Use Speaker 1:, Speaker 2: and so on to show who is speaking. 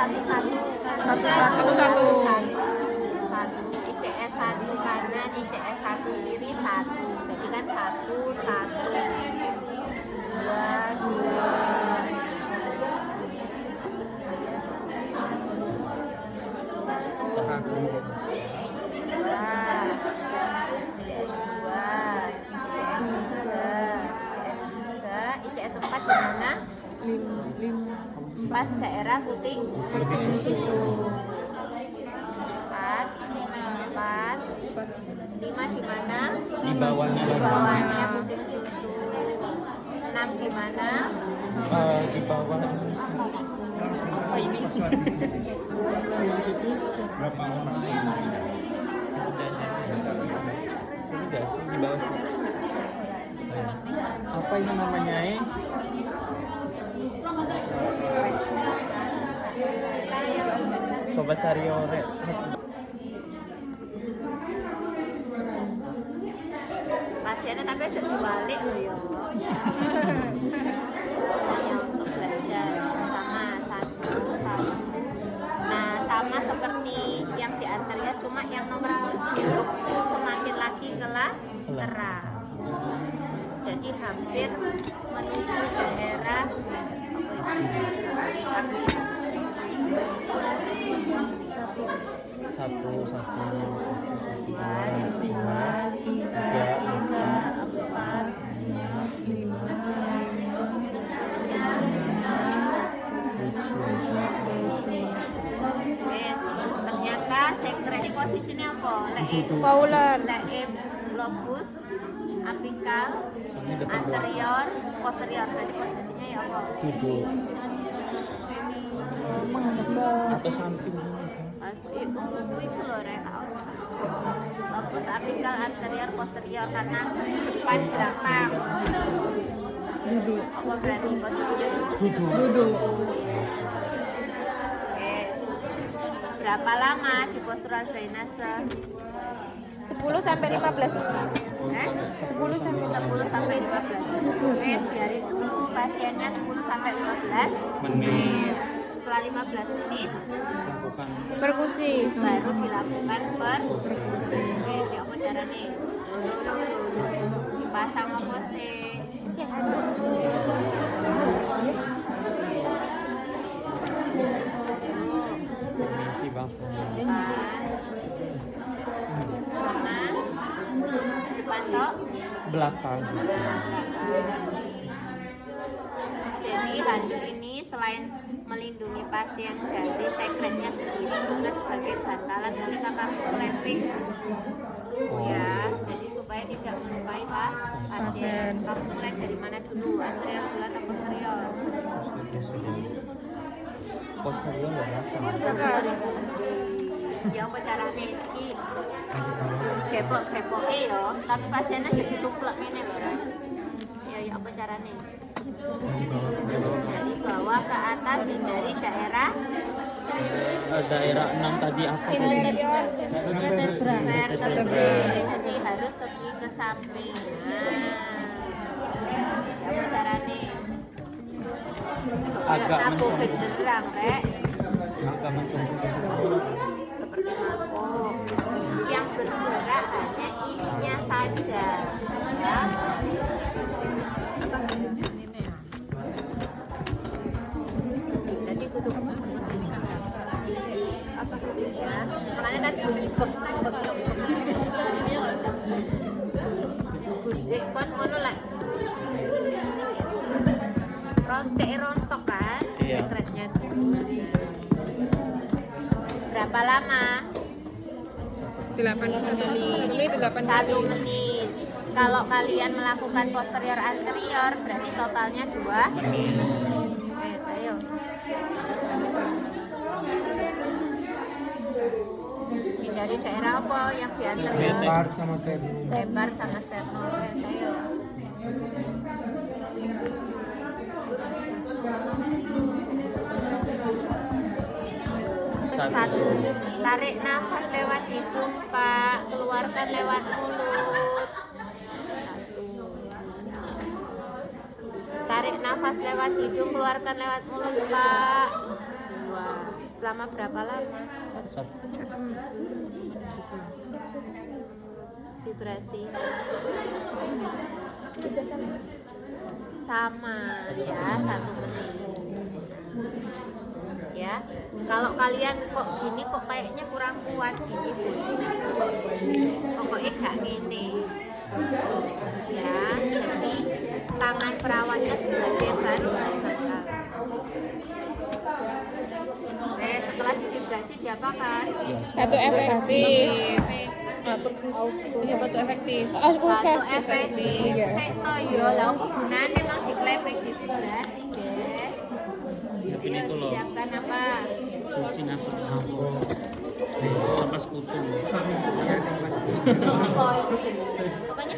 Speaker 1: satu-satu.
Speaker 2: Satu-satu.
Speaker 1: Satu. ICS 1 kanan, ICS 1 kiri, 1. Jadi kan 1, 1, 2, 2.
Speaker 3: Satu. ICS 4 di mana?
Speaker 2: 5.
Speaker 1: Pas daerah putih susu. 4, 5 di mana?
Speaker 3: Di bawahnya
Speaker 1: Di
Speaker 3: lagi.
Speaker 1: bawahnya putih susu. 6 di mana?
Speaker 3: Di bawah ini sih. Apa ini? Berapa orang? Sini nggak sih di bawah sih? Apa ini namanya? Coba cari ore.
Speaker 1: Pasiennya tapi aja dibalik loh ya. Hanya untuk belajar sama satu. Nah sama seperti yang di anterior, cuma yang nomor 7 semakin lagi terang. Jadi hampir menuju daerah aksi.
Speaker 3: Satu,
Speaker 2: Dua, tiga, empat, lima,
Speaker 1: Yes. Ternyata sekret di posisinya apa?
Speaker 2: Fowler.
Speaker 1: Lobus, apikal, anterior, posterior. Berarti posisinya ya apa?
Speaker 3: duduk atau samping.
Speaker 1: Itu loh Rek. Lobus, apikal, anterior, posterior karena depan belakang.
Speaker 2: Duduk.
Speaker 1: Apa berarti posisinya
Speaker 3: Duduk.
Speaker 1: Yes. Berapa lama di postural drainase?
Speaker 2: 10 sampai 15.
Speaker 1: 10 sampai 15 menit. Wes, biarin dulu pasiennya 10 sampai 15
Speaker 3: Menit.
Speaker 1: Setelah 15 menit
Speaker 3: Lakukan
Speaker 2: Perkusi.
Speaker 1: baru dilakukan perkusi. Wes, ya apa caranya? Dipasang apa sih?
Speaker 3: permisi bang.
Speaker 1: Sama dipantok.
Speaker 3: Belakang.
Speaker 1: Jadi handuk ini selain melindungi pasien dari sekretnya sendiri juga sebagai bantalan ketika kamu clamping tuh ya. Jadi supaya tidak melukai pasien. Kamu mulai dari mana dulu? Anterior dulu atau posterior?
Speaker 3: Posterior nggak masalah.
Speaker 1: Posterior. Ya apa caranya iki? Gepok-gepoke ya, tapi pasiennya jadi tuplek ini loh. Ya apa caranya? Dari bawah ke atas hindari daerah
Speaker 3: Daerah 6 tadi apa tadi?
Speaker 2: Vertebra.
Speaker 1: vertebrae. Jadi harus segi ke samping. Apa caranya?
Speaker 3: Agak
Speaker 1: Aku
Speaker 3: mencongkok.
Speaker 1: genderang, Rek.
Speaker 3: Agak mencongkok.
Speaker 1: Seperti mabuk. Yang bergerak hanya ininya saja. Ya. Jadi kudu apa sih ya? Makanya kan bunyi bek. Kon ngono lah. Rontok kan?
Speaker 3: Iya.
Speaker 1: Sekretnya tuh. Berapa lama?
Speaker 2: 8 menit.
Speaker 1: 1 menit. Kalau kalian melakukan posterior anterior berarti totalnya 2
Speaker 3: Menit.
Speaker 1: Saya. Hindari daerah apa yang di anterior?
Speaker 3: Lebar sama sternum.
Speaker 1: Lebar sama sternum. Saya. Satu. Tarik nafas lewat hidung, Pak. Keluarkan lewat mulut. Tarik nafas lewat hidung, keluarkan lewat mulut, Pak. 2. Selama berapa lama? Vibrasi sama ya 1 menit ya. Kalau kalian kok gini kok kayaknya kurang kuat gini pun pokoknya gak gini ya. Jadi tangan perawatnya sebagai bantal. Setelah divibrasi diapakan?
Speaker 2: Batu efektif. Iya batu efektif.
Speaker 1: Batu efektif. Sekto yo, lah apa gunane emang diklepek divibrasi, guys.
Speaker 4: Siapin itu loh.
Speaker 1: Siapkan apa?
Speaker 4: Cuci apa? Lepas putu.
Speaker 1: Oh, itu. Pokoknya